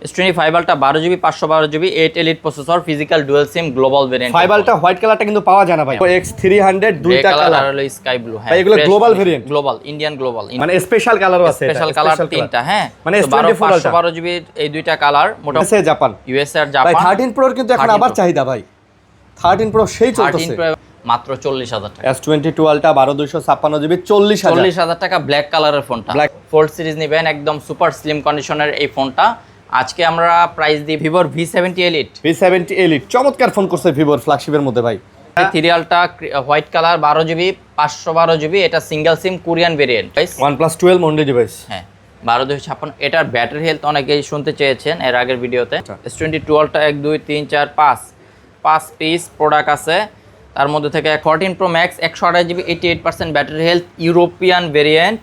S25 ultra 12GB 512GB 8 elite processor physical dual sim global variant. 5 ultra white কালারটা কিন্তু পাওয়া যায় না ভাই। X300 দুইটা কালার আর হলো স্কাই ব্লু। হ্যাঁ এগুলো global variant, global Indian global, মানে স্পেশাল কালারও আছে, স্পেশাল কালার তিনটা। হ্যাঁ মানে 512GB এই দুইটা কালার মোটামুটি জাপান, ইউএসএ আর জাপান। ভাই 13 প্রোর কিন্তু এখন আবার চাহিদা ভাই। 13 প্রো সেই চলতেছে মাত্র 40,000 টাকা। S22 আলট্রা 12256GB 40,000 টাকা ব্ল্যাক কালারের ফোনটা। ফোল্ড সিরিজ নেবেন, একদম সুপার স্লিম কন্ডিশনের এই ফোনটা। আজকে আমরা প্রাইস দিই ভিভোর V70 এলিট। V70 এলিট চমৎকার ফোন করছে ভিভোর ফ্ল্যাগশিপের মধ্যে ভাই। সিরিয়ালটা হোয়াইট কালার 12GB 512GB, এটা single sim Korean variant. OnePlus 12 মন্ডি ডিভাইস। হ্যাঁ 12256। এটার ব্যাটারি হেলথ অনেকেই শুনতে চেয়েছেন এর আগের ভিডিওতে। S22 আলট্রা 1 2 3 4 5 পিস প্রোডাক্ট আছে, তার মধ্যে থেকে 14 Pro Max 128GB 88% battery health European variant.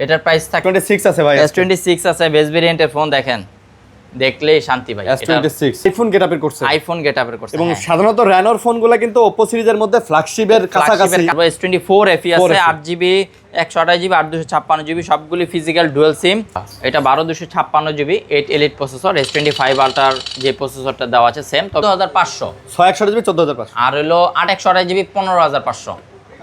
এটার প্রাইস থাকে 26 আছে ভাই। S26 আছে বেস ভেরিয়েন্টের ফোন, দেখেন দেখলেই শান্তি ভাই। S26 আইফোন গেটআপের করছে, আইফোন গেটআপের করছে। এবং সাধারণত র্যানোর ফোনগুলো কিন্তু Oppo সিরিজের মধ্যে ফ্ল্যাগশিপের কাছাকাছি। S24 FE আছে 8GB 128GB 856GB সবগুলি ফিজিক্যাল ডুয়াল সিম। এটা 12256GB 8 এলিট প্রসেসর। S25 আলট্রার যে প্রসেসরটা দেওয়া আছে সেম, তো 2500। 628GB 14500 আর হলো 828GB 15500।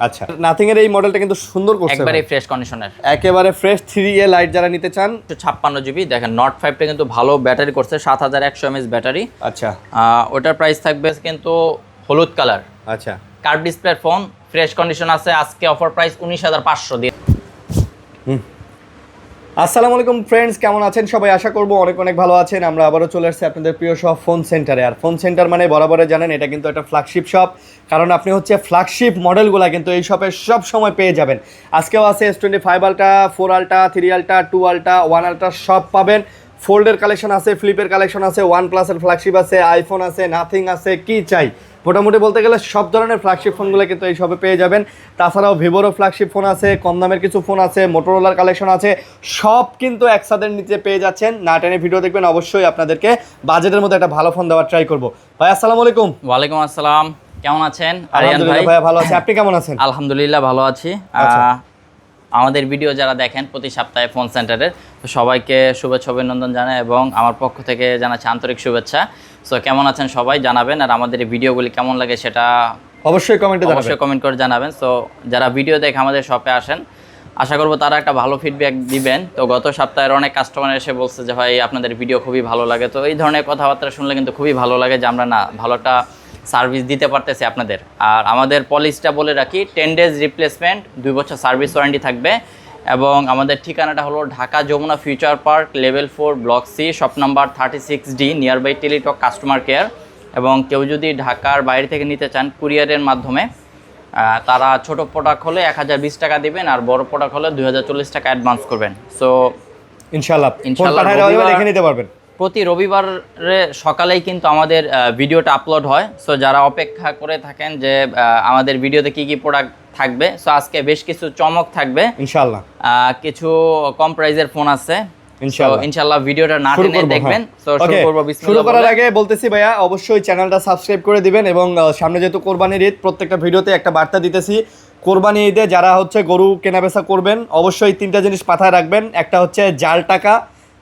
আচ্ছা, নাথিং এর এই মডেলটা কিন্তু সুন্দর করছে, একবারে ফ্রেশ কন্ডিশনের, একেবারে ফ্রেশ 3A লাইট যারা নিতে চান। 56GB দেখেন নট 5টা কিন্তু ভালো ব্যাটারি করছে, 7100 mAh ব্যাটারি। আচ্ছা ওটার প্রাইস থাকবে কিন্তু হলুদ কালার। আচ্ছা curve display phone, fresh condition আছে। আজকে অফার প্রাইস 19500 দিয়ে। আসসালামু আলাইকুম ফ্রেন্ডস, কেমন আছেন সবাই? আশা করব অনেক অনেক ভালো আছেন। আমরা আবারও চলে আসছি আপনাদের প্রিয় শপ ফোন সেন্টারে। আর ফোন সেন্টার মানে বরাবরে জানেন এটা কিন্তু একটা ফ্ল্যাগশিপ শপ, কারণ আপনি হচ্ছে ফ্ল্যাগশিপ মডেলগুলো কিন্তু এই শপে সব সময় পেয়ে যাবেন। আজকেও আছে S25 ultra, 4 ultra, 3 ultra, 2 ultra, 1 ultra সব পাবেন। ফোল্ডের কালেকশন আছে, ফ্লিপের কালেকশন আছে, OnePlus-এর ফ্ল্যাগশিপ আছে, আইফোন আছে, নাথিং আছে, কি চাই মোটামুটি বলতে গেলে সব ধরনের ফ্ল্যাগশিপ ফোনগুলো কিন্তু এই শপে পেয়ে যাবেন। তাছাড়াও ভিভোরও ফ্ল্যাগশিপ ফোন আছে, কম দামের কিছু ফোন আছে, মোটোরোলার কালেকশন আছে, সব কিন্তু একসাথে নিচে পেয়ে যাচ্ছেন। না টেনে ভিডিও দেখবেন, অবশ্যই আপনাদেরকে বাজেটের মধ্যে একটা ভালো ফোন দেওয়ার ট্রাই করবো। ভাই আসসালামু আলাইকুম। ওয়ালাইকুম আসসালাম, কেমন আছেন? আলহামদুলিল্লাহ ভাই ভালো আছি, আপনি কেমন আছেন? আলহামদুলিল্লাহ ভালো আছি। আমাদের ভিডিও যারা দেখেন প্রতি সপ্তাহে ফোন সেন্টারের, তো সবাইকে শুভেচ্ছা অভিনন্দন জানাই এবং আমার পক্ষ থেকে জানাচ্ছি আন্তরিক শুভেচ্ছা। সো কেমন আছেন সবাই জানাবেন, আর আমাদের এই ভিডিওগুলি কেমন লাগে সেটা অবশ্যই কমেন্ট করে জানাবেন। সো যারা ভিডিও দেখে আমাদের শপে আসেন, আশা করবো তারা একটা ভালো ফিডব্যাক দিবেন। তো গত সপ্তাহের অনেক কাস্টমার এসে বলছে যে ভাই আপনাদের ভিডিও খুবই ভালো লাগে। তো এই ধরনের কথাবার্তা শুনলে কিন্তু খুবই ভালো লাগে যে আমরা না ভালো একটা সার্ভিস দিতে পারতেছি আপনাদের। আর আমাদের পলিসিটা বলে রাখি, 10 days রিপ্লেসমেন্ট, 2 বছর সার্ভিস ওয়ারেন্টি থাকবে। এবং আমাদের ঠিকানাটা হলো Dhaka Jamuna future park, level 4, block C, shop number 36D, near by Teletalk customer care. এবং কেউ যদি ঢাকার বাইরে থেকে নিতে চান কুরিয়ারের মাধ্যমে, তারা ছোটো প্রোডাক্ট হলে 1020 টাকা দিবেন, আর বড় প্রোডাক্ট হলে 2040 টাকা অ্যাডভান্স করবেন। সো ইনশাল্লাহ দেখে নিতে পারবেন। প্রতি রবিবারে সকালেই কিন্তু আমাদের ভিডিওটা আপলোড হয়। সো যারা অপেক্ষা করে থাকেন যে আমাদের ভিডিওতে কি কি প্রোডাক্ট থাকবে, সো আজকে বেশ কিছু চমক থাকবে ইনশাআল্লাহ। কিছু কম প্রাইজের ফোন আছে ইনশাআল্লাহ, ভিডিওটা না টেনে দেখবেন। সো শুরু করার আগে বলতেছি ভাইয়া, অবশ্যই চ্যানেলটা সাবস্ক্রাইব করে দিবেন। এবং সামনে যেহেতু কোরবানির ঈদ, প্রত্যেকটা ভিডিওতে একটা বার্তা দিতেছি, কোরবানি ঈদে যারা হচ্ছে গরু কেনাবেচা করবেন অবশ্যই 3টা জিনিস মাথায় রাখবেন। একটা হচ্ছে জাল টাকা,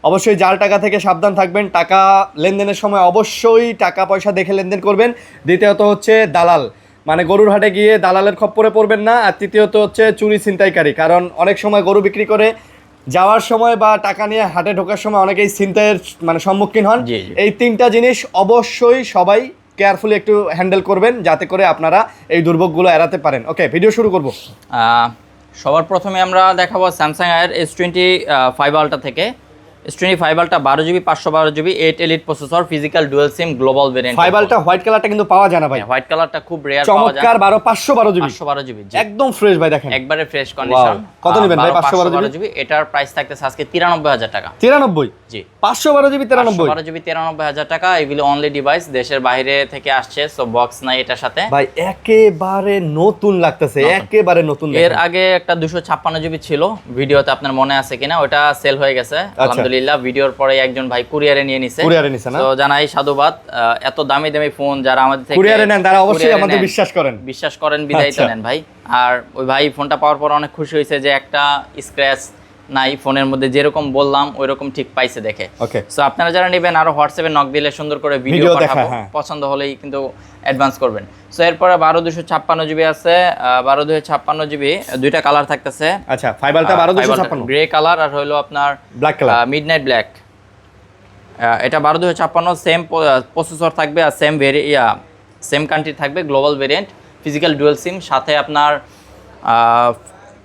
অবশ্যই জাল টাকা থেকে সাবধান থাকবেন। টাকা লেনদেনের সময় অবশ্যই টাকা পয়সা দেখে লেনদেন করবেন। দ্বিতীয়ত হচ্ছে দালাল, মানে গরুর হাটে গিয়ে দালালের খপ্পরে পড়বেন না। আর তৃতীয়ত হচ্ছে চুরি ছিনতাইকারী, কারণ অনেক সময় গরু বিক্রি করে যাওয়ার সময় বা টাকা নিয়ে হাটে ঢোকার সময় অনেকেই ছিনতাইয়ের মানে সম্মুখীন হন। এই 3টা জিনিস অবশ্যই সবাই কেয়ারফুলি একটু হ্যান্ডেল করবেন, যাতে করে আপনারা এই দুর্ভোগগুলো এড়াতে পারেন। ওকে, ভিডিও শুরু করব। সবার প্রথমে আমরা দেখাবো স্যামসাং এর S25 আলট্রা থেকে। S25 ultra 12GB 512GB 8 elite processor physical dual sim global variant. 5 ultra white কালারটা কিন্তু পাওয়া যায় না ভাই। হোয়াইট কালারটা খুব রেয়ার পাওয়া যায়। চমৎকার 512GB একদম ফ্রেশ ভাই, দেখেন একবারে ফ্রেশ কন্ডিশন। কত নেবেন ভাই? 512GB এটার প্রাইস থাকতেছে আজকে 93000 টাকা। 93? জি 512GB 512GB টাকা। এগুলো অনলি ডিভাইস, দেশের বাইরে থেকে আসছে, সো বক্স নাই এটার সাথে ভাই। একেবারে নতুন লাগতেছে, একেবারে নতুন। এর আগে একটা 256GB ছিল, ভিডিওতে আপনার মনে আছে কিনা, ওটা সেল হয়ে গেছে আলহামদুলিল্লাহ। ভিডিওর পরে একজন ভাই কুরিয়ারে নিয়ে নিছে, না? তো জানাই সাধুবাদ। এত দামি দামি ফোন যারা আমাদের থেকে কুরিয়ারে নেন তারা অবশ্যই আমাদের বিশ্বাস করেন বিদায় তো নেন ভাই। আর ওই ভাই ফোনটা পাওয়ার পর অনেক খুশি হয়েছে যে একটা স্ক্র্যাচ নাই, ফোনের মধ্যে যেরকম বললাম ওইরকম ঠিক পাইছে দেখে। ওকে, সো আপনারা যারা নেবেন আরো হোয়াটসঅ্যাপে নক দিলে সুন্দর করে ভিডিও পাঠাবো, হ্যাঁ। পছন্দ হলেই কিন্তু অ্যাডভান্স করবেন। সো এরপরে 12256 জিবি আছে, 12256 জিবি, দুইটা কালার থাকতেছে। আচ্ছা, 5 আলটা 12256 গ্রে কালার আর হলো আপনার ব্ল্যাক কালার, মিডনাইট ব্ল্যাক। এটা 12256 সেম প্রসেসর থাকবে আর সেম কান্ট্রি থাকবে, গ্লোবাল ভেরিয়েন্ট, ফিজিক্যাল ডুয়াল সিম, সাথে আপনার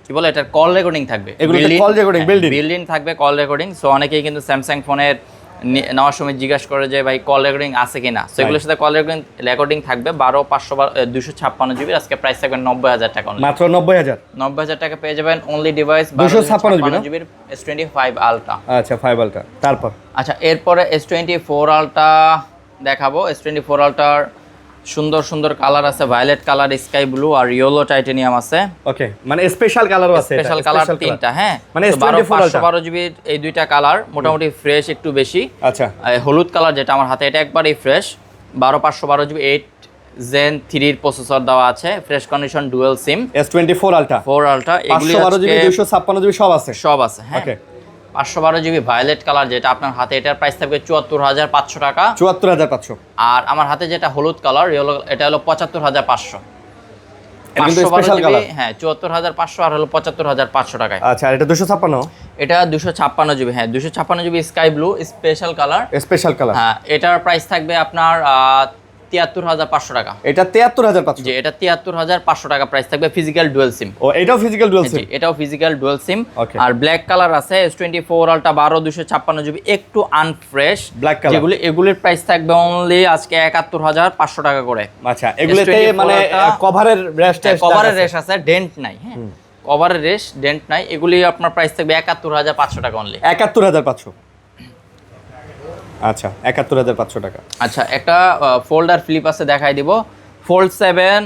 কি বলে এটা কল রেকর্ডিং থাকবে, এগুলোতে কল রেকর্ডিং বিল্ড ইন থাকবে, কল রেকর্ডিং। সো অনেকেই কিন্তু স্যামসাং ফোনের নেওয়ার সময় জিজ্ঞাসা করে যে ভাই কল রেকর্ডিং আছে কিনা, সো এগুলোর সাথে কল রেকর্ডিং থাকবে। 256 আজকে প্রাইস থাকবে 90,000 টাকা, মাত্র 90,000 টাকা পেয়ে যাবেন অনলি ডিভাইস 256 জিবির S25 আলট্রা। আচ্ছা, 5 আলটা। তারপর আচ্ছা, এরপরে S24 আলট্রা দেখাবো। S24 আলট্রার সুন্দর সুন্দর কালার আছে, ভায়োলেট কালার, স্কাই ব্লু আর ইয়েলো টাইটানিয়াম আছে। ওকে, মানে স্পেশাল কালারও আছে, স্পেশাল কালার তিনটা, হ্যাঁ, মানে তো 512 জিবি এই দুইটা কালার মোটামুটি ফ্রেশ, একটু বেশি। আচ্ছা, হলুদ কালার যেটা আমার হাতে, এটা একবারই ফ্রেশ, 512 জিবি 8 Gen 3 এর প্রসেসর দেওয়া আছে, fresh condition, dual SIM, S24 আলটা 4 আলট্রা, এগুলি 512 জিবি 256 জিবি সব আছে। হ্যাঁ। ওকে, 512 জিবি ভায়োলেট কালার যেটা আপনার হাতে, এটার প্রাইস থাকবে 74,500 টাকা। 74,500। আর আমার হাতে যেটা হলুদ কালার, এটা হলো 75,500। এটা কিন্তু স্পেশাল কালার। হ্যাঁ, 74,500 আর হলো 75,500 টাকায়। আচ্ছা, আর এটা 256? এটা 256 জিবি, হ্যাঁ 256 GB sky blue special colour. হ্যাঁ, এটার প্রাইস থাকবে আপনার 73,500 টাকা। এটা 73,500? জি, এটা 73,500 টাকা প্রাইস থাকবে, ফিজিক্যাল ডুয়াল সিম। ও, এটাও ফিজিক্যাল ডুয়াল সিম? এটাও ফিজিক্যাল ডুয়াল সিম। Okay. আর ব্ল্যাক কালার আছে S24 আলট্রা 256 জিবি, একটু আনফ্রেশ ব্ল্যাক কালার, এগুলির প্রাইস থাকবে অনলি আজকে 71,500 টাকা করে। আচ্ছা, এগুলোতে মানে কভারের রেশ আছে, ডেন্ট নাই। হ্যাঁ, কভারের রেশ, ডেন্ট নাই, এগুলি আপনার প্রাইস থাকবে 71,500 টাকা অনলি। 71,500? আচ্ছা, 71,500 টাকা। আচ্ছা, একটা ফোল্ডার ফ্লিপ আছে, দেখাই দিব। ফোল্ড 7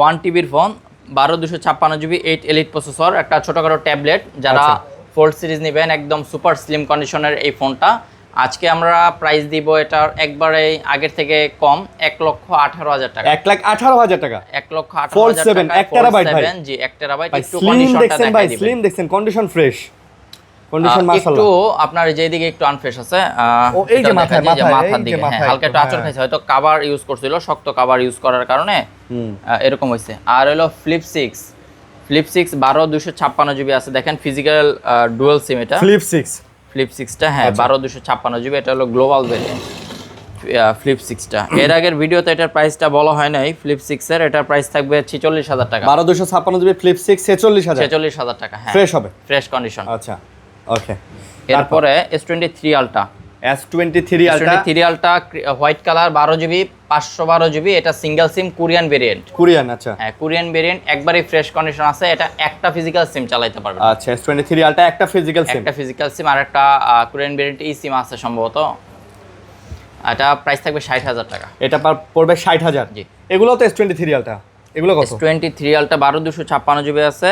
1 টিবির ফোন, 12256 জিবি 8 এলিট প্রসেসর, একটা ছোটখাটো ট্যাবলেট। যারা ফোল্ড সিরিজ নেবেন, একদম সুপার স্লিম কন্ডিশনের এই ফোনটা, আজকে আমরা প্রাইস দিব এটার একবারে আগের থেকে কম, 1,18,000 টাকা। 1,18,000 টাকা? 1,18,000 টাকা, 1 টেরাবাইট ভাই? জি, 1 টেরাবাইট। একটু স্লিম কন্ডিশনটা দেখছেন ভাই, দেখাই দিবেন। স্লিম দেখছেন, কন্ডিশন ফ্রেশ, কন্ডিশন একটু মাশাআল্লাহ। আপনার যেদিকে একটু আনফ্রেশ আছে, ও এই যে মাথার দিকে, হ্যাঁ, হালকা একটু আঁচড় খাইছে, হয়তো কভার ইউজ করছিল, শক্ত কভার ইউজ করার কারণে এরকম হইছে। আর হলো ফ্লিপ 6 12256 জিবি আছে, দেখেন ফিজিক্যাল ডুয়াল সিম। এটা ফ্লিপ 6টা, হ্যাঁ 12256 জিবি, এটা হলো গ্লোবাল ভেরিয়েন্ট ফ্লিপ 6টা। এর আগের ভিডিওতে এটার প্রাইসটা বলা হয় নাই, ফ্লিপ 6 এর এটার প্রাইস থাকবে 46,000 টাকা। 12256 জিবি ফ্লিপ 6 46,000 টাকা, হ্যাঁ, ফ্রেশ হবে, ফ্রেশ কন্ডিশন। আচ্ছা, ওকে। এরপরে S23 ultra, S23 ultra white colour, 12 GB 512 GB, এটা single sim, Korean variant. Korean? আচ্ছা, হ্যাঁ, কোরিয়ান ভেরিয়েন্ট, একবারই ফ্রেশ কন্ডিশন আছে। এটা একটা ফিজিক্যাল সিম চালাতে পারবে। আচ্ছা, S23 আলট্রা একটা ফিজিক্যাল সিম আর একটা কোরিয়ান ভেরিয়েন্ট ই সিম আছে সম্ভবত। এটা প্রাইস থাকবে 60,000 টাকা। এটা পড়বে 60,000? জি। এগুলো তো S23 আলট্রা, এগুলো কত? S23 আলট্রা 12256 জিবি আছে,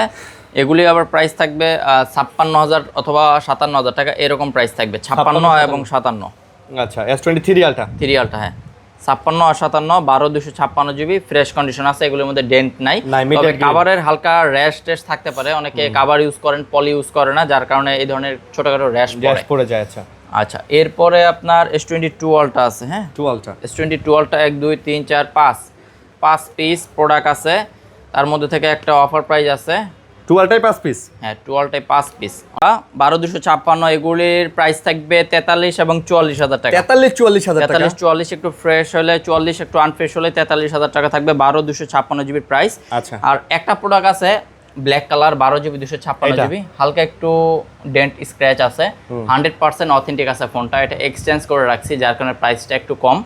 এগুলি আবার প্রাইস থাকবে 56,000 অথবা 57,000 টাকা, এরকম প্রাইস থাকবে, 56 এবং 57। আচ্ছা, S23 আলট্রা, 3 আলট্রা, হ্যাঁ 56 আর 57, 12256 জিবি, ফ্রেশ কন্ডিশন আছে, এগুলোর মধ্যে ডেন্ট নাই। তবে কাভারের হালকা র্যাশ টেস্ট থাকতে পারে, অনেকে কাভার ইউজ করেন, পলি ইউজ করে না, যার কারণে এই ধরনের ছোটখাটো র্যাশ পড়ে যায়। আচ্ছা, আচ্ছা, এরপরে আপনার S22 আলট্রা আছে, হ্যাঁ 2 ultra, S22 ultra 1 2 3 4 5 piece product আছে, তার মধ্যে থেকে একটা অফার প্রাইস আছে। 2 আলট্রায় 5 পিস? হ্যাঁ, 2 আলট্রায় 5 পিস, 12256, এগুলির প্রাইস থাকবে 43 এবং 44,000 টাকা। 43-44,000 টাকা? 43-44 একটু ফ্রেশ হলে, 44 একটু আনফ্রেশ হলে 43,000 টাকা থাকবে, 12256 জিবির প্রাইস। আচ্ছা, আর একটা প্রোডাক্ট আছে ব্ল্যাক কালার, 12 জিবি 256 জিবি, হালকা একটু ডেন্ট স্ক্র্যাচ আছে, 100% অথেন্টিক আছে ফোনটা। এটা এক্সচেঞ্জ করে রাখছি, যার কারণে প্রাইসটা একটু কম।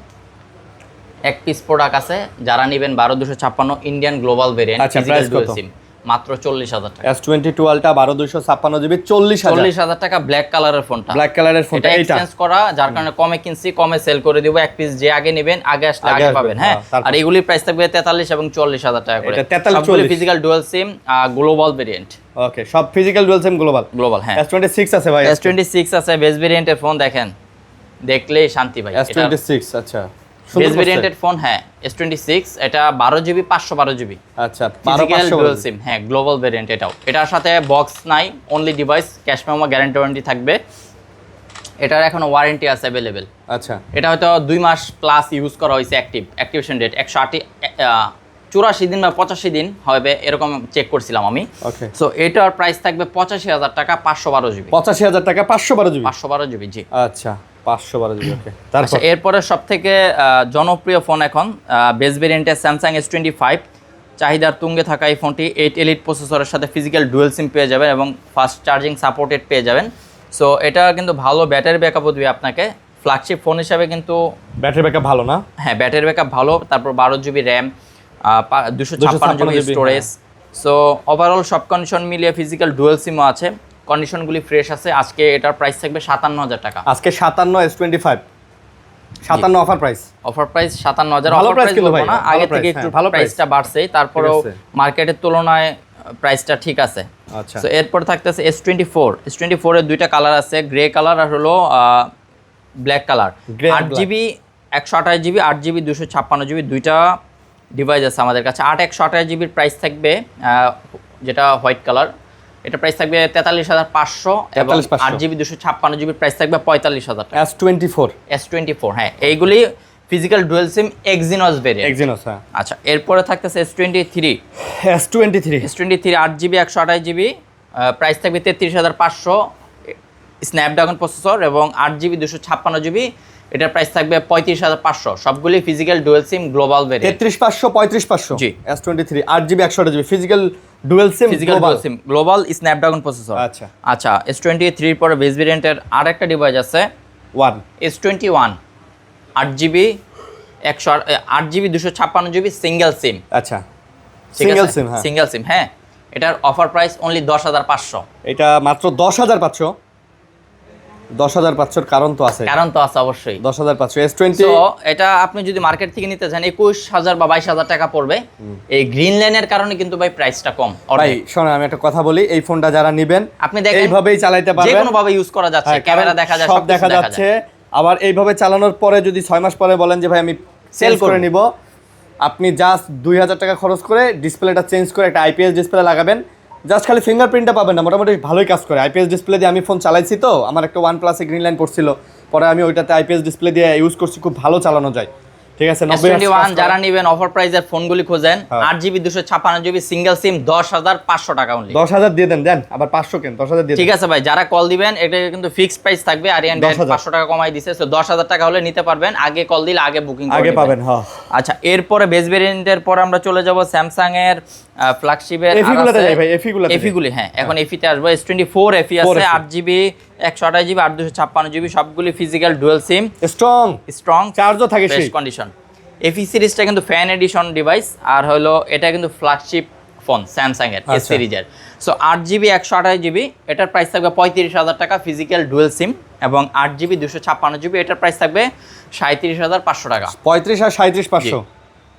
এক পিস প্রোডাক্ট আছে, যারা নেবেন 12256 Indian global variant, physical dual sim, মাত্র 40,000 টাকা। S22 আলট্রা 12256 জিবি 40,000 টাকা, ব্ল্যাক কালারের ফোনটা। ব্ল্যাক কালারের ফোনটা এটা এক্সচেঞ্জ করা, যার কারণে কমে কিনছি, কমে সেল করে দিব। এক পিস যে আগে নেবেন, আগে আসলে আগে পাবেন, হ্যাঁ। আর এগুলির প্রাইস থাকবে 43 এবং 40,000 টাকা করে। সবগুলো physical dual sim, global variant. ওকে, সব ফিজিক্যাল ডুয়াল সিম গ্লোবাল, হ্যাঁ। S26 আছে ভাই? S26 আছে, বেস ভেরিয়েন্টের ফোন, দেখেন দেখলেই শান্তি ভাই। S26, আচ্ছা, বেস ভেরিয়েন্টের ফোন, হ্যাঁ S26 এটা 12GB 512GB আচ্ছা ফিজিক্যাল 12 ডুয়াল সিম, হ্যাঁ গ্লোবাল ভেরিয়েন্ট এটাও। এটার সাথে বক্স নাই, only device, cash memo, guarantee warranty থাকবে। এটার এখনো ওয়ারেন্টি আছে অ্যাভেলেবেল। আচ্ছা এটা হয়তো 2 মাস প্লাস ইউজ করা হয়েছে, অ্যাক্টিভেশন ডেট 84 দিন বা 85 দিন হবে এরকম চেক করছিলাম আমি। ওকে সো এটার প্রাইস থাকবে 85,000 টাকা 512GB। 85,000 টাকা 512 জিবি। 512GB জি। আচ্ছা 512 জিবি। ওকে আচ্ছা তারপর এরপরে সবথেকে জনপ্রিয় ফোন এখন বেস ভেরিয়েন্টের স্যামসাং S25, চাহিদার তুঙ্গে থাকা এই ফোনটি 8 এলিট প্রসেসরের সাথে ফিজিক্যাল ডুয়েল সিম পেয়ে যাবেন এবং ফাস্ট চার্জিং সাপোর্টেড পেয়ে যাবেন। সো এটা কিন্তু ভালো ব্যাটারি ব্যাকআপও দেবে আপনাকে। ফ্ল্যাগশিপ ফোন হিসাবে কিন্তু ব্যাটারি ব্যাকআপ ভালো না? হ্যাঁ ব্যাটারি ব্যাকআপ ভালো, তারপর 12GB RAM, 256GB storage. So overall সব কন্ডিশন মিলিয়ে ফিজিক্যাল ডুয়েল সিমও আছে, কন্ডিশনগুলি ফ্রেশ আছে। আজকে এটার প্রাইস থাকবে 57,000 টাকা। আজকে 57 S25 57 offer price. Offer price 57,000। ভালো অফার প্রাইস প্রাইস কিন্তু বলবো ভাই, না, ভালো আগে প্রাইস, থেকে একটু হ্যাঁ, ভালো প্রাইসটা বাড়ছে, তারপরেও ঠিক আছে। মার্কেটের তুলনায় প্রাইসটা ঠিক আছে। আচ্ছা সো এরপর থাকতেছে S24 এর দুইটা কালার আছে, গ্রে কালার আর হলো black colour. Grey and 8GB 128GB 8GB 256GB দুইটা ডিভাইস আছে আমাদের কাছে। 128GBর প্রাইস থাকবে যেটা হোয়াইট কালার, এটা প্রাইস থাকবে 43,500 এবং 43,500 8GB 256GBর প্রাইস থাকবে 45,000 টাকা। S24 হ্যাঁ এইগুলি ফিজিক্যাল ডুয়েল সিম এক্সিনোস ভেরিয়েন্ট। এক্সিনোস হ্যাঁ। আচ্ছা এরপরে থাকতেছে S23 8GB 128GB প্রাইস থাকবে 33,500, স্ন্যাপড্রাগন প্রসেসর এবং 8GB 256GB এটার প্রাইস থাকবে 35,500। সবগুলি physical dual sim global variant. 33,500 35,500 জি। S23 8GB 128GB physical dual sim physical dual sim global Snapdragon processor. আচ্ছা আচ্ছা S23 এর পরে বেস ভেরিয়েন্টের আরেকটা ডিভাইস আছে 1 S21 8GB 256GB সিঙ্গেল সিম। আচ্ছা সিঙ্গেল সিম হ্যাঁ। সিঙ্গেল সিম হ্যাঁ। এটার অফার প্রাইস অনলি 10,500। এটা মাত্র 10,500। 10,500 কারণ তো আছে, কারণ তো আছে অবশ্যই। 10,500 S20। তো এটা আপনি যদি মার্কেট থেকে নিতে চান 21,000 বা 22,000 টাকা পড়বে। এই গ্রিন লাইনের কারণে কিন্তু ভাই প্রাইসটা কম। ভাই শোনো আমি একটা কথা বলি, এই ফোনটা যারা নেবেন আপনি দেখেন এইভাবেই চালাতে যে পারবেন, কোনো ভাবে ইউজ করা যাচ্ছে, ক্যামেরা দেখা যায়, সব দেখা যাচ্ছে। আবার এইভাবে চালানোর পরে যদি 6 মাস পরে বলেন যে ভাই আমি সেল করে নিব, আপনি জাস্ট 2,000 টাকা খরচ করে ডিসপ্লেটা চেঞ্জ করে একটা IPS ডিসপ্লে লাগাবেন, জাস্ট খালি ফিঙ্গারপ্রিন্টটা পাবেন না, মোটামুটি ভালোই কাজ করে। IPS ডিসপ্লে দিয়ে আমি ফোন চালাইছি, তো আমার একটা OnePlus গ্রিন লাইন পড়ছিল, পরে আমি ওইটাতে IPS ডিসপ্লে দিয়ে ইউজ করছি, খুব ভালো চালানো যায়। ঠিক আছে 91 যারা নেবেন অফার প্রাইসের ফোনগুলি খোঁজেন 8GB 256GB সিঙ্গেল সিম 10,500 টাকা অনলি। 10,000 দিয়ে দেন আবার 500 কেন 10,000 দিয়ে ঠিক আছে ভাই, যারা কল দিবেন এটা কিন্তু ফিক্সড প্রাইস থাকবে। আরিয়ান ভাই 500 টাকা কমাই দিছে, সো 10,000 টাকা হলে নিতে পারবেন। আগে কল দিলে আগে বুকিং করে আগে পাবেন হ্যাঁ। আচ্ছা এরপরে বেস ভেরিয়েন্টের পর আমরা চলে যাব স্যামসাং এর ফ্ল্যাগশিপের এফিগুলোতে যাই ভাই, এফিগুলি হ্যাঁ এখন এফিতে আসবো। S24 এফি আছে 8GB 128GB 856GB সবগুলি ফিজিক্যাল ডুয়াল সিম, স্ট্রং চার্জও থাকে সেই কন্ডিশন। এফি সিরিজটা কিন্তু ফ্যান এডিশন ডিভাইস, আর হলো এটা কিন্তু ফ্ল্যাগশিপ ফোন স্যামসাং এর এস সিরিজের। সো 8GB 128GB এটার প্রাইস থাকবে 35,000 টাকা ফিজিক্যাল ডুয়াল সিম, এবং 8GB 256GB এটার প্রাইস থাকবে 37,500 টাকা। 35 আর 37,500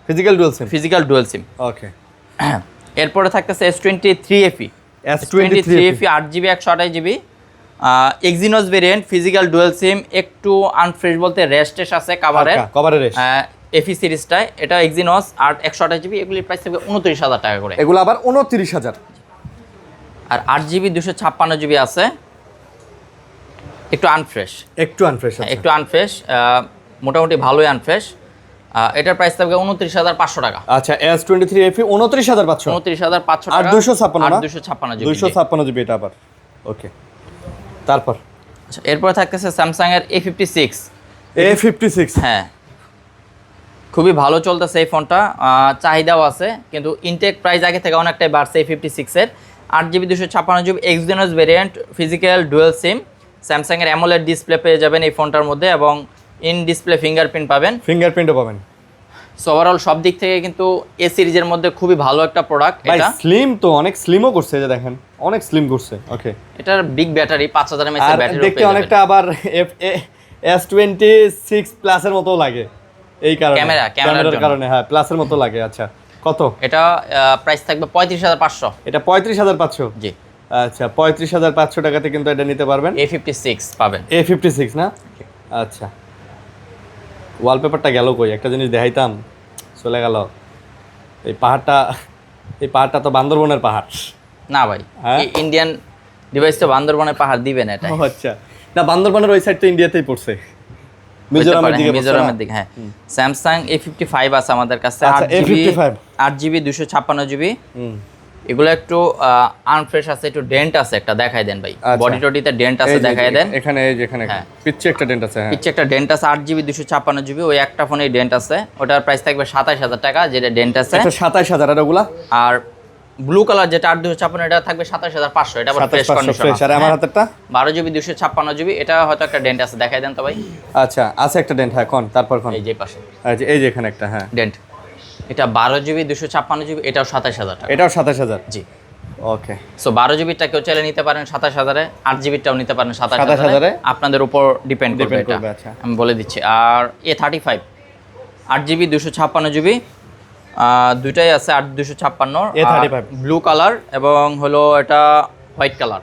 physical dual sim. Physical dual sim okay. এরপরে থাকতেছে S23 FE. S23 FE 8GB 128GB Exynos variant physical dual sim, একটু আনফ্রেশ বলতে রেস্টেস আছে কভারের রেস্ট এফি সিরিজটায়। এটা এক্সিনোস আর 128GB এগুলির প্রাইস থাকবে 29,000 টাকা করে। এগুলো আবার 29,000। আর 8GB 256GB আছে একটু আনফ্রেশ, একটু আনফ্রেশ মোটামুটি ভালোই আনফ্রেশ। এটার প্রাইস থাকবে 29,500 টাকা। আচ্ছা S23 এফি 29,500 29,500 আর টাকা। 256 256GB এটা আবার ওকে। তারপর আচ্ছা এরপর থাকতেছে স্যামসাং এর A56। হ্যাঁ খুবই ভালো চলতেছে এই ফোনটা, চাহিদাও আছে, কিন্তু ইনটেক প্রাইস আগে থেকে অনেকটাই বাড়ছে। A56 এর 8GB 256GB Exynos variant physical dual sim, Samsung এর অ্যামোলেড ডিসপ্লে পেয়ে যাবেন এই ফোনটার মধ্যে, এবং ইন ডিসপ্লে ফিঙ্গারপ্রিন্ট পাবেন। সো ওভারঅল সব দিক থেকে কিন্তু এ সিরিজের মধ্যে খুবই ভালো একটা প্রোডাক্ট। এটা স্লিম, তো অনেক স্লিমও করছে, যে দেখেন অনেক স্লিম করছে। ওকে এটার বিগ ব্যাটারি 5000 mAh এর ব্যাটারি, দেখতে অনেকটা আবার S26 প্লাসের মতো লাগে, এই কারণে ক্যামেরার কারণে হ্যাঁ প্লাসের মতো লাগে। আচ্ছা কত এটা প্রাইস থাকবে 35,500। এটা 35,500 জি। আচ্ছা 35,500 টাকাতে কিন্তু এটা নিতে পারবেন। A56 পাবেন। A56 না? আচ্ছা ওয়ালপেপারটা গেল কই, একটা জিনিস দেখাইতাম, চলে গেল। এই পাহাড়টা তো বান্দরবনের পাহাড় না ভাই, হ্যাঁ? ইন্ডিয়ান ডিভাইস তো বান্দরবনের পাহাড় দিবে না এটা। ও আচ্ছা, না বান্দরবনের ওই সাইড তো ইন্ডিয়াতেই পড়ছে, মিজোরামের দিকে পড়ছে না? মিজোরামের দিকে, হ্যাঁ। স্যামসাং A55 আছে আমাদের কাছে, আচ্ছা, A55 8GB 256GB। এগুলো একটু আনফ্রেশ আছে, একটু ডেন্ট আছে, একটা দেখাই দেন ভাই। আচ্ছা। বডি টডিতে ডেন্ট আছে, এই যে দেখাই দেন। এখানে এই যে এখানে হ্যাঁ। পিচ্ছে একটা ডেন্ট আছে, হ্যাঁ পিচ্ছে একটা ডেন্ট আছে, 8GB 256GB, ওই একটা ফোনে ডেন্ট আছে। ওটার প্রাইস থাকবে 27000 টাকা, যেটা ডেন্ট আছে। এটা 27000 আর ওগুলা আর ব্লু কালার যেটা 8256, এটা থাকবে 27500, এটা আবার ফ্রেশ 27500 কন্ডিশন ফ্রেশ। আর আমার হাতেরটা 12GB 256GB, এটা হয়তো একটা ডেন্ট আছে, দেখাই দেন তো ভাই। আচ্ছা, আছে একটা ডেন্ট, হ্যাঁ কোন তারপর কোন এই যে পাশে এই যে এখানে একটা, হ্যাঁ ডেন্ট। এটা 12GB 256GB, এটাও 27000 টাকা। এটাও 27000। জি। ওকে, সো 12GBটা কেউ চাইলে নিতে পারেন 27000-এ, 8GBটাও নিতে পারেন 27000 27000-এ, আপনাদের উপর ডিপেন্ড করবে এটা। আচ্ছা, আমি বলে দিচ্ছি। আর A35 8GB 256GB, দুইটাই আছে 256, A35 ব্লু কালার এবং হলো এটা হোয়াইট কালার,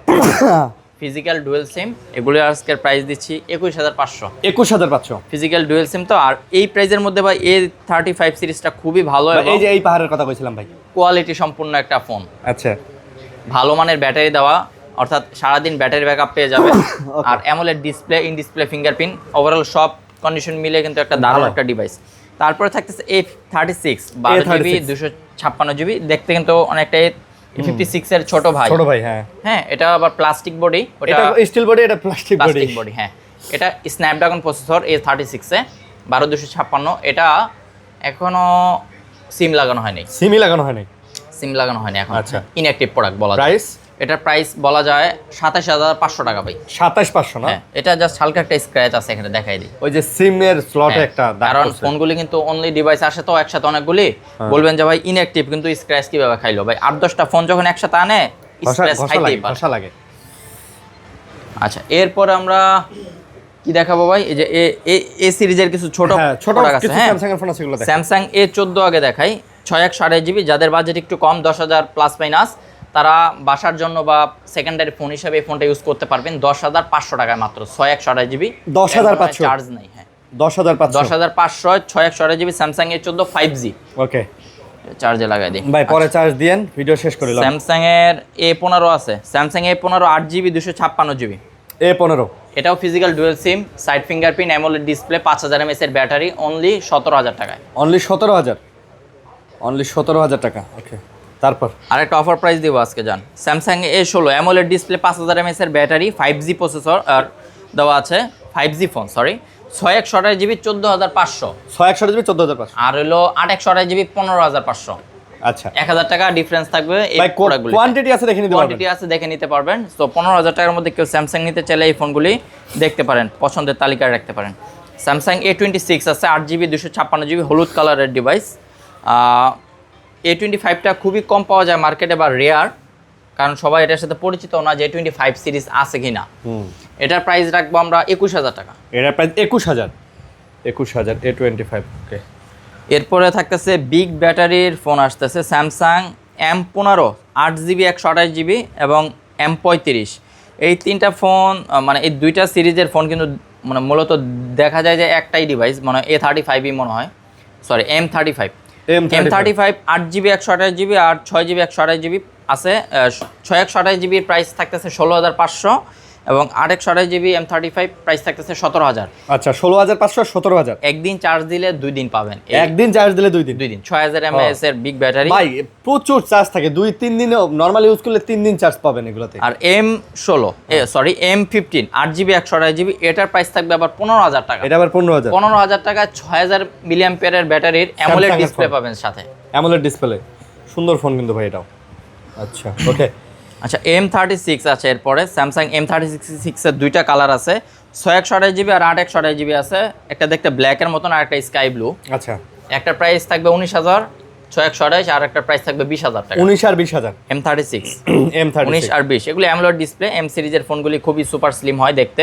ফিজিক্যাল ডুয়েল সিম। এগুলো আজকের প্রাইস দিচ্ছি 21500। 21500 ফিজিক্যাল ডুয়েল সিম তো। আর এই প্রাইসের মধ্যে ভাই A35 সিরিজটা খুবই ভালো এবং এই যে এই পাহাড়ের কথা কইছিলাম ভাই, কোয়ালিটি সম্পূর্ণ একটা ফোন। আচ্ছা, ভালো মানের ব্যাটারি দেওয়া, অর্থাৎ সারাদিন ব্যাটারি ব্যাকআপ পেয়ে যাবে। আর AMOLED display, in display fingerprint, overall সব কন্ডিশন মিলে কিন্তু একটা দারুণ একটা ডিভাইস। তারপরে থাকতেছে A36 12GB 256GB, দেখতে কিন্তু অনেকটা A56 এর ছোট ভাই। হ্যাঁ হ্যাঁ, এটা আবার প্লাস্টিক বডি, এটা স্টিল বডি, এটা প্লাস্টিক বডি। হ্যাঁ, এটা স্ন্যাপড্রাগন প্রসেসর A36 এ 12256। এটা এখনো সিম লাগানো হয়নি, সিমই লাগানো হয়নি এখন। আচ্ছা, ইনঅ্যাক্টিভ প্রোডাক্ট বলা যায়। প্রাইস এটার প্রাইস বলা যায় 27500 টাকা ভাই। 27500 না? হ্যাঁ, এটা জাস্ট হালকা একটা স্ক্র্যাচ আছে, এখানে দেখাই দিই। ওই যে সিমের স্লটে একটা দাগ কারণ পড়ছে। ফোনগুলি কিন্তু অনলি ডিভাইস আসে তো একসাথে অনেকগুলি, বলবেন যে ভাই ইনঅ্যাক্টিভ, কিন্তু স্ক্র্যাচ কিভাবে খাইলো ভাই? 8-10টা ফোন যখন একসাথে আনে, স্ক্র্যাচ খাইতেই পারে। ঘষা লাগে। আচ্ছা, এরপর আমরা কি দেখাবো ভাই? এই যে এ সিরিজের কিছু ছোট প্রোডাক্ট আছে। হ্যাঁ, স্যামসাং এর ফোন আছে, এগুলো দেখেন। স্যামসাং A14 আগে দেখাই, 6128GB। যাদের বাজেট একটু কম, 10000 প্লাস মাইনাস, তারা বাসার জন্য বা সেকেন্ডারি ফোন হিসেবে এই ফোনটা ইউজ করতে পারবেন 10500 টাকায় মাত্র। 6128GB, 10500 চার্জ নাই। হ্যাঁ, 10500 10500 6128GB স্যামসাং A14 5G। ওকে চার্জে লাগাই দিই ভাই, পরে চার্জ দিয়েন, ভিডিও শেষ করে দিলাম। স্যামসাং এর A15 আছে, Samsung A15 8GB 256GB। A15 এটাও physical dual sim, side fingerprint, AMOLED display, 5000 mAh এর ব্যাটারি, অনলি 17000 টাকায়। অনলি 17000 টাকা। ওকে, তারপর আরেকটা অফার প্রাইস দিব আজকে, যান। Samsung A16 AMOLED display, 5000 mAh এর ব্যাটারি, 5G প্রসেসর আর দেওয়া আছে, 5G phone, sorry. 6128GB 14500, 6128GB 14500। আর হলো 8128GB 15500। আচ্ছা, 1000 টাকা ডিফারেন্স থাকবে এই ভাই প্রোডাক্টগুলো। কোয়ান্টিটি আছে, দেখে নিতে পারবেন। কোয়ান্টিটি আছে, দেখে নিতে পারবেন। সো 15000 টাকার মধ্যে কেউ স্যামসাং নিতে চাইলে এই ফোনগুলি দেখতে পারেন, পছন্দের তালিকায় রাখতে পারেন। স্যামসাং A26 আছে, 8GB 256GB, হলুদ কালারের ডিভাইস। A25টা খুবই কম পাওয়া যায় মার্কেটে, বা রেয়ার, কারণ সবাই এটার সাথে পরিচিত না যে A25 সিরিজ আছে কিনা। এটার প্রাইস রাখবো আমরা 21000 টাকা। এটার প্রাইস 21000 A25। ওকে, এরপরে থাকতেছে বিগ ব্যাটারির ফোন আসতেছে, স্যামসাং M15 8GB 128GB এবং M35। এই তিনটা ফোন, মানে এই দুইটা সিরিজের ফোন কিন্তু মানে মূলত দেখা যায় যে একটাই ডিভাইস, মানে A35ই মনে হয়, সরি M35 8GB 128GB আর 6GB 128GB আছে। 6128GB এর প্রাইস থাকতেছে 16500 এবং 8128GB M35 প্রাইস থাকতেছে 17000। আচ্ছা, 16500 17000। একদিন চার্জ দিলে 2 দিন পাবেন। একদিন চার্জ দিলে 2 দিন। 6000 mAh এর বিগ ব্যাটারি ভাই, প্রচুর চার্জ থাকে, 2-3 দিনে নরমালি ইউজ করলে 3 দিন চার্জ পাবেন এগুলাতে। আর M15 8GB 128GB, এটার প্রাইস থাকবে আবার 15000 টাকা। এটা আবার 15000 টাকা, 6000 মিলিঅ্যাম্পিয়ারের ব্যাটারির অ্যামোলেড ডিসপ্লে পাবেন সাথে। অ্যামোলেড ডিসপ্লে, সুন্দর ফোন কিন্তু ভাই এটাও। আচ্ছা, ওকে। আচ্ছা, M36 আছে। এরপরে স্যামসাং M36 এর দুইটা কালার আছে, 6128GB আর 8128GB আছে। একটা দেখতে ব্ল্যাকের মতন আর একটা স্কাই ব্লু। আচ্ছা, একটা প্রাইস থাকবে 19000 6128, আর একটা প্রাইস থাকবে 20000 টাকা। 19 আর 20000 M36 M36 19 আর 20, এগুলো অ্যামোলেড ডিসপ্লে। এম সিরিজের ফোনগুলি খুবই সুপার স্লিম হয় দেখতে,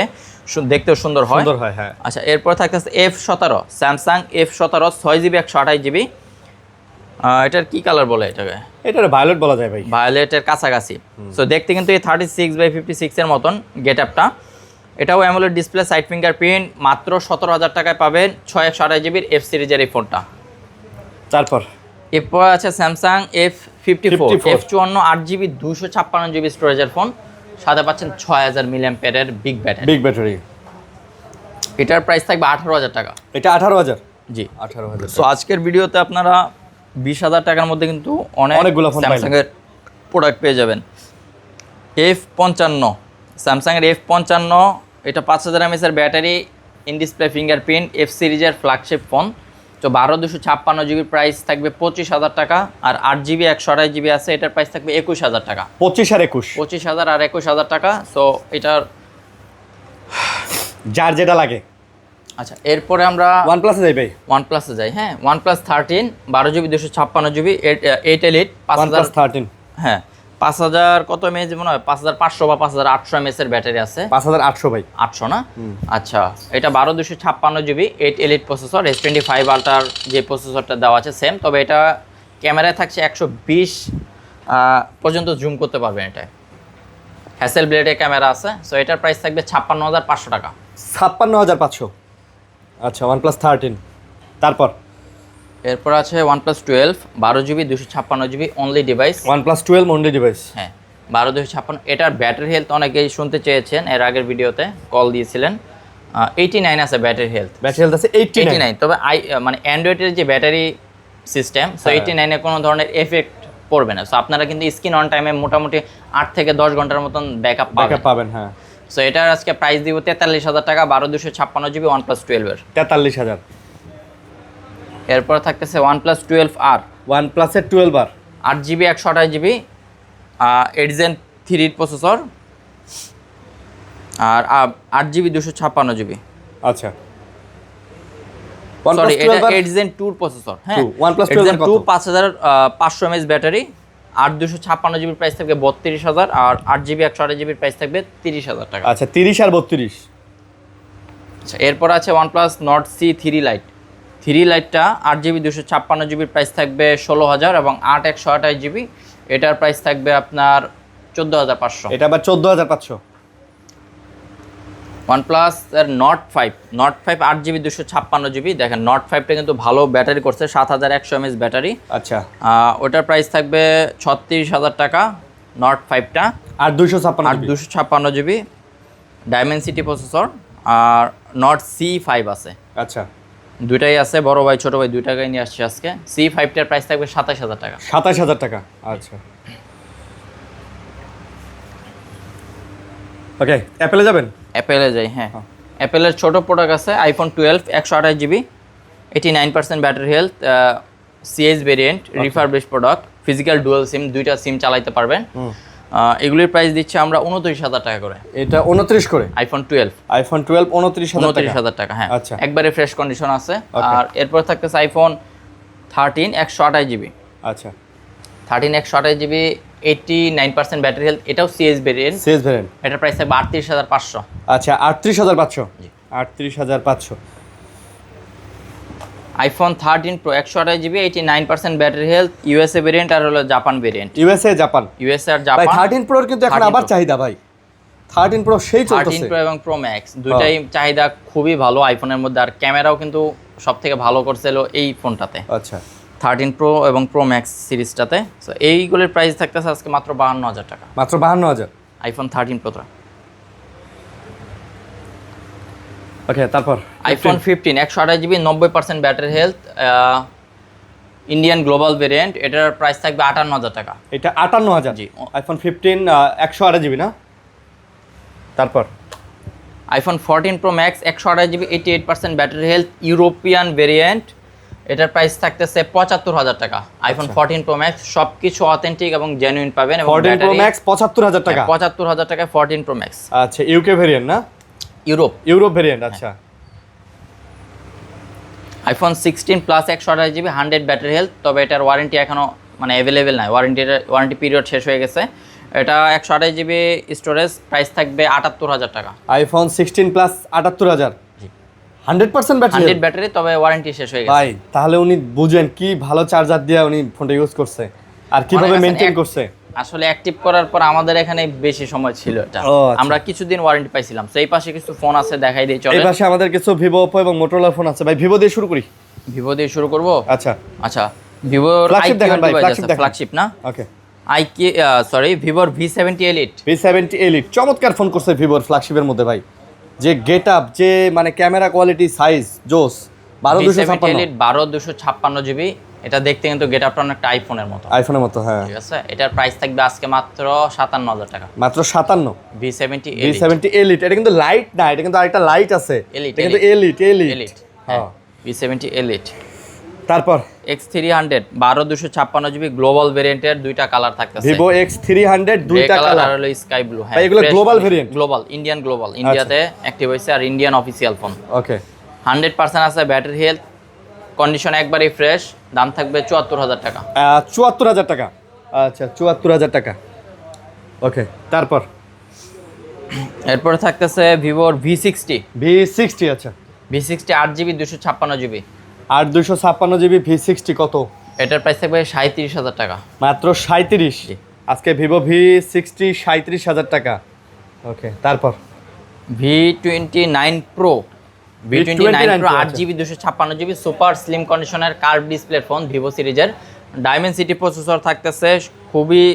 দেখতেও সুন্দর হয়। হ্যাঁ। আচ্ছা, এরপর থাকতেছে F17 Samsung F17 6GB 128GB। এটার কি কালার বলে এটাকে? এটার ভায়োলেট বলা যায় ভাই, ভায়োলেটের কাছাকাছি। সো দেখতে কিন্তু এই 36/56 এর মতন গেট আপটা। এটাও অ্যামোলেড ডিসপ্লে, সাইড ফিঙ্গারপ্রিন্ট, মাত্র 17000 টাকায় পাবেন 6128GB এর F সিরিজের এই ফোনটা। তারপর এরপর আছে Samsung F54 F54 8GB 256GB স্টোরেজের ফোন, সাথে পাচ্ছেন 6000 mAh big battery. Big battery, এটার প্রাইস থাকবে 18000 টাকা। এটা 18000? জি 18000। সো আজকের ভিডিওতে আপনারা 20000 টাকার মধ্যে কিন্তু অনেকগুলো ফোন স্যামসাং এর প্রোডাক্ট পেয়ে যাবেন। F55 স্যামসাং এর F55, এটা 5000 mAh এর battery, in display fingerprint, F সিরিজের ফ্ল্যাগশিপ ফোন। তো 12256GB প্রাইস থাকবে 25000 টাকা, আর 8GB 128GB আছে, এটার প্রাইস থাকবে 21000 টাকা। 25 আর 21, 25000 আর 21000 টাকা। সো এটার যার যেটা লাগে। আচ্ছা, এরপরে আমরা OnePlus-এ যাই ভাই। OnePlus-এ যাই। হ্যাঁ, OnePlus 13 12GB 256GB 8 Elite 5000। OnePlus 13, হ্যাঁ 5000 কত mAh মনে হয়, 5500 বা 5800 mAh এর ব্যাটারি আছে। 5800 ভাই। 800 না? আচ্ছা, এটা 12256GB 8 Elite প্রসেসর, S25 আল্ট্রার যে প্রসেসরটা দেওয়া আছে সেম, তবে এটা ক্যামেরায় থাকছে 120 পর্যন্ত জুম করতে পারবেন। এটা হ্যাসেল ব্লেডের ক্যামেরা আছে। সো এটার প্রাইস থাকবে 56500 টাকা। 56500। আচ্ছা, OnePlus 13। তারপর এরপর আছে OnePlus 12 12GB 256GB only device. OnePlus 12 only device. হ্যাঁ 12256। এটার ব্যাটারি হেলথ অনেকেই শুনতে চেয়েছেন, এর আগের ভিডিওতে কল দিয়েছিলেন। 89 আছে ব্যাটারি হেলথ। ব্যাটারি হেলথ আছে 89। তবে মানে অ্যান্ড্রয়েডের যে ব্যাটারি সিস্টেম, সো 89 এ কোনো ধরনের এফেক্ট পড়বে না। সো আপনারা কিন্তু স্ক্রিন অন টাইমে মোটামুটি 8 থেকে 10 ঘন্টার মতন ব্যাকআপ পাবেন। হ্যাঁ, সো এটার আজকে প্রাইস দিব 43000 টাকা, 12256GB OnePlus 12 এর 43000। এরপর থাকতেছে OnePlus 12R। OnePlus-এর 12R 8GB 128GB 8 Gen 3 প্রসেসর, আর 8GB 256GB। আচ্ছা, সরি, এটা 8 Gen 2 প্রসেসর। হ্যাঁ, OnePlus 8 Gen 2 কত? 5500 mAh ব্যাটারি, আর 256GB প্রাইস থাকবে 32000, আর 8GB 128GB প্রাইস থাকবে 30000 টাকা। আচ্ছা, 30 আর 32। আচ্ছা, এরপর আছে OnePlus Nord C3 Lite। 3 লাইটটা 8GB 256GB প্রাইস থাকবে 16000, এবং 8 128GB এটার প্রাইস থাকবে আপনার 14500। এটা আবার 14500। OnePlus এর Nord 5 8GB 256GB। দেখেন Nord 5টা কিন্তু ভালো ব্যাটারি করছে, 7100 mAh ব্যাটারি। আচ্ছা, ওটার প্রাইস থাকবে 36000 টাকা Nord 5টা, আর 256 256GB Dimensity প্রসেসর, আর Nord C5 আছে। আচ্ছা, দুইটাই আছে, বড় ভাই ছোট ভাই দুইটাই নিয়ে আসছে আজকে। C5টার প্রাইস থাকবে 27000 টাকা। 27000 টাকা। আচ্ছা, ওকে, অ্যাপেলে যাবেন? অ্যাপেলে যাই। হ্যাঁ, অ্যাপেলের ছোট প্রোডাক্ট আছে iPhone 12 128GB 89% battery health, CS variant, refurbish product, physical dual sim, দুইটা সিম চালাতে পারবেন। এগুলির প্রাইস দিচ্ছে আমরা 29000 টাকা করে। এটা 29 করে? iPhone 12 29000 টাকা। হ্যাঁ, আচ্ছা, একবারে ফ্রেশ কন্ডিশন আছে। আর এরপর থাকতেছে iPhone 13 128GB। আচ্ছা, 13 128GB 89% ব্যাটারি হেলথ, এটাও সিএস ভেরিয়েন্ট। এটার প্রাইস থাকবে 38500। আচ্ছা, 38500। 38500। iPhone 13 Pro 128GB 89% battery health, USA variant আর হলো জাপান ভেরিয়েন্ট। ইউএসএ জাপান আর জাপান। ভাই 13 Pro কিন্তু এখন আবার চাহিদা ভাই। 13 Pro সেই চলতেছে। 13 Pro এবং Pro Max দুইটাই চাহিদা খুবই ভালো আইফোনের মধ্যে, আর ক্যামেরাও কিন্তু সবথেকে ভালো করছিল এই ফোনটাতে। আচ্ছা, 13 Pro এবং Pro Max সিরিজটাতে। সো এইগুলোর প্রাইস থাকতেছে আজকে মাত্র 52000 টাকা। মাত্র 52000 iPhone 13 Pro। ওকে, তারপর iPhone 15 128GB 90% battery health, Indian global variant, এটার প্রাইস থাকবে 58000 টাকা। এটা 58000। জি, iPhone 15 128GB না? তারপর iPhone 14 Pro Max 128GB 88% battery health, European variant, এটার প্রাইস থাকতেছে 75000 টাকা। iPhone 14 Pro Max সবকিছু অথেন্টিক এবং জেনুইন পাবেন, এবং 14 Pro Max 75000 টাকা। 75000 টাকায় 14 Pro Max। আচ্ছা, ইউকে ভেরিয়েন্ট না? Europe variant. আচ্ছা, iPhone 16 Plus 128GB 100 battery health, তবে এটার ওয়ারেন্টি এখনো মানে অ্যাভেলেবেল নাই, ওয়ারেন্টি পিরিয়ড শেষ হয়ে গেছে। এটা 128GB স্টোরেজ, প্রাইস থাকবে 78000 টাকা। iPhone 16 Plus 78000। 100% ব্যাটারি, 100 ব্যাটারি, তবে ওয়ারেন্টি শেষ হয়ে গেছে। ভাই তাহলে উনি বুঝেন কি ভালো চার্জার দিয়ে উনি ফোনটা ইউজ করছে আর কিভাবে মেইনটেইন করছে। আসলে অ্যাক্টিভ করার পর আমাদের এখানে বেশি সময় ছিল এটা। আমরা কিছুদিন ওয়ারেন্টি পাইছিলাম। সেই পাশে কিছু ফোন আছে, দেখাই দিই চলে। এই পাশে আমাদের কিছু Vivo, Oppo এবং Motorola ফোন আছে। ভাই ভিভো দিয়ে শুরু করি। ভিভো দিয়ে শুরু করব। আচ্ছা আচ্ছা, ভিভোর Flagship দেখান ভাই, flagship দেখান। ফ্ল্যাগশিপ না, ওকে ভিভোর V70 Elite। V70 Elite চমৎকার ফোন করছে ভিভোর ফ্ল্যাগশিপের মধ্যে ভাই, যে গেট আপ, যে মানে ক্যামেরা কোয়ালিটি, সাইজ জোস। 12256 Elite 12256 জিবি। এটা দেখতে কিন্তু গেট আপটা অনেকটা আইফোনের মতো, আইফোনের মতো, হ্যাঁ। ঠিক আছে। এটার প্রাইস থাকবে আজকে মাত্র 57000 টাকা। মাত্র 57। V70 V70 Elite, এটা কিন্তু লাইট না, এটা কিন্তু আরেকটা লাইট আছে, Elite, এটা কিন্তু Elite Elite, হ্যাঁ, V70 Elite। তারপর X300 12256 জিবি গ্লোবাল ভেরিয়েন্টের দুইটা কালার থাকতেছে। Vivo X300 দুইটা কালার আর হলো স্কাই ব্লু। হ্যাঁ, ভাই এগুলো global variant, global, Indian global, ইন্ডিয়াতে অ্যাক্টিভ হইছে আর ইন্ডিয়ান অফিসিয়াল ফোন। ওকে 100% আছে ব্যাটারি হেলথ, কন্ডিশন একবারই ফ্রেশ। দাম থাকবে 74000 টাকা। 74000 টাকা, আচ্ছা 74000 টাকা। ওকে তারপর এরপরে থাকতেছে ভিভোর V60। V60, আচ্ছা V60 8GB 256GB। আর 256 জিবি V60 কত? এটার প্রাইস থাকবে 37000 টাকা। মাত্র 37। আজকে ভিভো V60 37,000 টাকা। ওকে তারপর V29 Pro। V29 Pro আচ্ছা। 8GB 256GB সুপার স্লিম কন্ডিশনের কার্ভ ডিসপ্লে ফোন, ভিভো সিরিজের। ডায়মেনসিটি প্রসেসর থাকতেছে, খুবই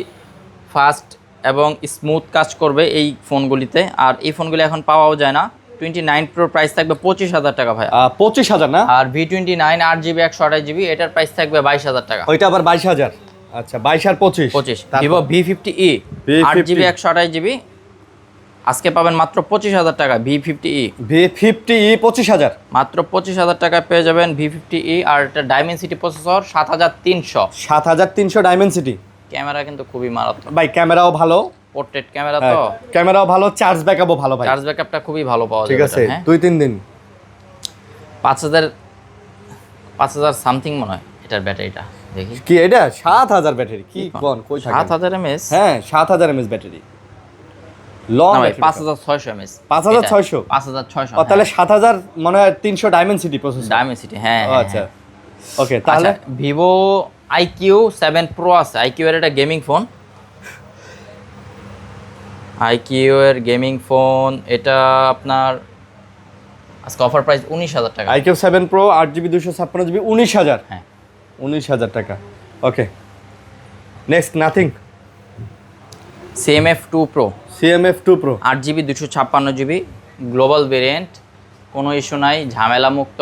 ফাস্ট এবং স্মুথ কাজ করবে এই ফোনগুলিতে। আর এই ফোনগুলি এখন পাওয়াও যায় না। 29 Pro প্রাইস থাকবে 25000 টাকা ভাই। 25,000 না? আর V29 8GB 128GB এটার প্রাইস থাকবে 22000 টাকা। ওইটা আবার 22,000। আচ্ছা 22 আর 25। 25 ভিভো V50e 8GB 128GB আজকে পাবেন মাত্র 25000 টাকা। V50e V50e 25,000, মাত্র 25000 টাকায় পেয়ে যাবেন V50e। আর এটা ডায়মেনসিটি প্রসেসর 7300। 7300 ডায়মেনসিটি। ক্যামেরা কিন্তু খুবই মারাত্মক ভাই ক্যামেরাও ভালো, পোর্ট্রেট ক্যামেরা তো। ক্যামেরাও ভালো, চার্জ ব্যাকআপও ভালো ভাই। চার্জ ব্যাকআপটা খুবই ভালো পাওয়া যাবে। ঠিক আছে, হ্যাঁ 2-3 দিন। 5000 সামথিং মনে হয় এটার ব্যাটারিটা, দেখি কি এটা 7000 ব্যাটারি? কি কোন কই থাকে? 7000 mAh। হ্যাঁ 7000 mAh ব্যাটারি, লং না ভাই 5600 mAh। 5600? 5600। ও তাহলে 7000 মনে হয় 300 ডায়মেনসিটি প্রসেসর। ডায়মেনসিটি, হ্যাঁ ও, হ্যাঁ, আচ্ছা হ্যাঁ। ওকে তাহলে ভিভো IQ 7 Pro আছে। IQ এর একটা গেমিং ফোন, IQ এর গেমিং ফোন। এটা আপনার আজকে অফার প্রাইস 19000 টাকা। IQ 7 Pro 8GB 256GB 19000। হ্যাঁ 19000 টাকা। Okay next nothing. CMF2 Pro CMF2 Pro 8GB 256GB global variant, কোনো ইস্যু নাই, ঝামেলা মুক্ত।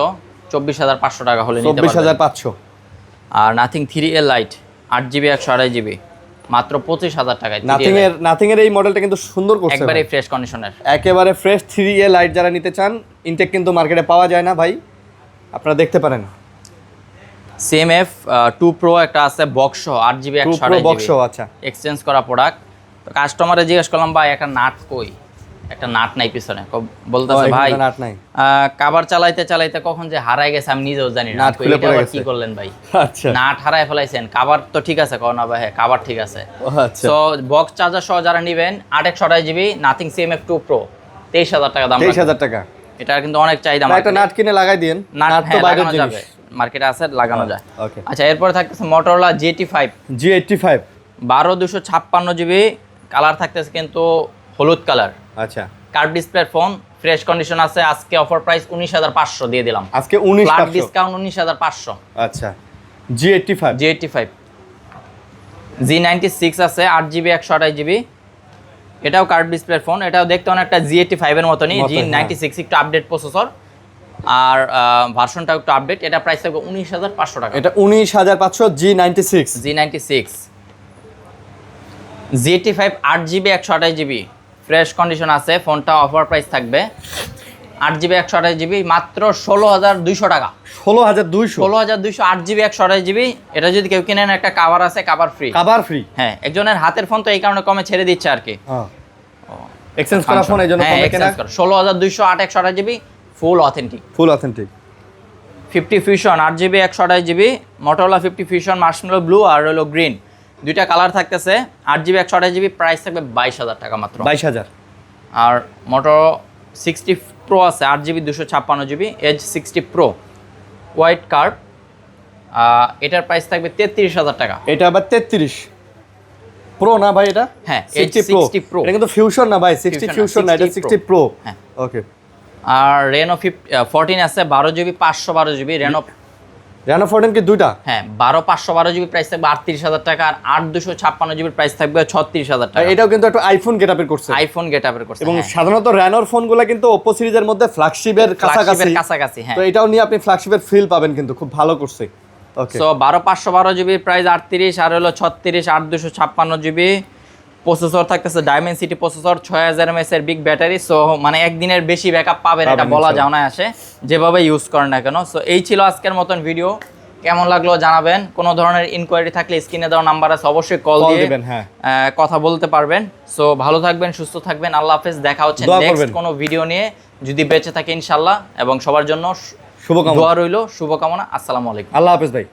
24500 টাকা হলে নিতে পারবেন। 24500। আর nothing 3A Lite 8GB 128GB মাত্র 25000 টাকায়। নাথিং এর এই মডেলটা কিন্তু সুন্দর করছে, একবারে ভাই। ফ্রেশ কন্ডিশনের, একেবারে ফ্রেশ 3A লাইট যারা নিতে চান, ইনটেক কিন্তু মার্কেটে পাওয়া যায় না ভাই, আপনারা দেখতে পারেন। CMF2 Pro একটা আছে বক্স 8GB 128GB বক্স, আচ্ছা এক্সচেঞ্জ করা প্রোডাক্ট। তো কাস্টমারে জিজ্ঞেস করলাম ভাই একটা নাট কই, একটা নাট নাই পিছনে। বলতেছে ভাই নাট নাই। কাভার চালাইতে চালাইতে কখন যে হারাই গেছে আমি নিজেও জানি না। নাট খুলে এটা পড়ে আবার গেছে। কি করলেন ভাই? আচ্ছা নাট হারায় ফেলাইছেন, কাভার তো ঠিক আছে কও না ভাই? হ্যাঁ কাভার ঠিক আছে। আচ্ছা তো বক্স চার্জার সহ যারা নেবেন 8/128GB নাথিং CMF2 Pro 23000 টাকা দাম। 23000 টাকা। এটা কিন্তু অনেক চাহিদা। একটা নাট কিনে লাগাই দিন, নাট তো বাইরের লাগানো জিনিস। যাবে, মার্কেটে আছে, লাগানো যায়। ওকে আচ্ছা এরপরে থাকতেছে Motorola G85 G85 12256GB colour থাকতেছে কিন্তু হলুদ কালার, আচ্ছা curve display phone, fresh condition আছে। আজকে অফার প্রাইস 19500 দিয়ে দিলাম। আজকে ফ্ল্যাট 19500। ডিসকাউন্ট 19500। আচ্ছা G85 G85 G96 আছে 8GB 128GB এটাও কার্ভ ডিসপ্লে ফোন। এটাও দেখতে অনেকটা G85 এর মতনই। G96 একটু আপডেট প্রসেসর আর ভার্সনটাও একটু আপডেট। এটা প্রাইস থাকবে 19500 টাকা। এটা 19500 G96 G96 G85 8GB 128GB fresh condition আছে। ফোনটা অফার প্রাইস থাকবে 8GB 128GB মাত্র 16200 টাকা। 16200 16200 8GB 128GB। এটা যদি কেউ কিনেন একটা কাভার আছে, কাভার ফ্রি। Cover free? হ্যাঁ একজনের হাতের ফোন তো এই কারণে কমে ছেড়ে দিচ্ছে আর কি। এক্সচেঞ্জ করা ফোন এই জন্য হ্যাঁ কমে কেনা। এক্সচেঞ্জ কর 16200 8 128GB full authentic. Full authentic 50 fusion 8GB 128GB Motorola 50 fusion marshmallow blue আর হলো গ্রিন, দুইটা কালার থাকতেছে। 8GB 128GB প্রাইস থাকবে 22000 টাকা মাত্র। 22000। আর Moto 60 Pro আছে 8GB 256GB Edge 60 Pro white curve, এটার প্রাইস থাকবে 33000 টাকা। এটা আবার 33 প্রো না ভাই? এটা হ্যাঁ 60 Pro। এটা কিন্তু ফিউশন না ভাই, 60 ফিউশন না, এটা 60 Pro। হ্যাঁ ওকে আর Reno 14 আছে 12GB 512GB Reno রেনো 14 কি দুইটা? হ্যাঁ 12 জিবি প্রাইস থাকবে 38,000 টাকা, আর 8 জিবির প্রাইস থাকবে 36,000 টাকা। এটাও কিন্তু একটা আইফোন গেটআপের করছে, আইফোন গেটআপের করছে এবং হ্যাঁ। সাধারণত রেনোর ফোনগুলো কিন্তু ওপ্পো সিরিজের মধ্যে ফ্ল্যাগশিপের কাছাকাছি হ্যাঁ। তো এটাও নিয়ে আপনি ফ্ল্যাগশিপের ফিল পাবেন, কিন্তু খুব ভালো করছে। ওকে, সো 512 জিবি প্রাইস 38, আর হলো 36, 8 জিবি। প্রসেসর থাকতেছে ডায়মেনসিটি প্রসেসর, 6000 mAh এর বিগ ব্যাটারি। সো মানে একদিনের বেশি ব্যাকআপ পাবেন এটা বলা যাও না আসে, যেভাবে ইউজ করেন না কেন। সো এই ছিল আজকের মতন ভিডিও, কেমন লাগলো জানাবেন। কোনো ধরনের ইনকোয়ারি থাকলে স্ক্রিনে দেওয়া নাম্বার আছে, অবশ্যই কল দিয়ে দিবেন, হ্যাঁ কথা বলতে পারবেন। সো ভালো থাকবেন, সুস্থ থাকবেন, আল্লাহ হাফেজ। দেখা হচ্ছে নেক্সট কোনো ভিডিও নিয়ে, যদি বেঁচে থাকে ইনশাআল্লাহ। এবং সবার জন্য শুভকামনা, দোয়া রইল, শুভকামনা। আসসালামু আলাইকুম। আল্লাহ হাফেজ ভাই।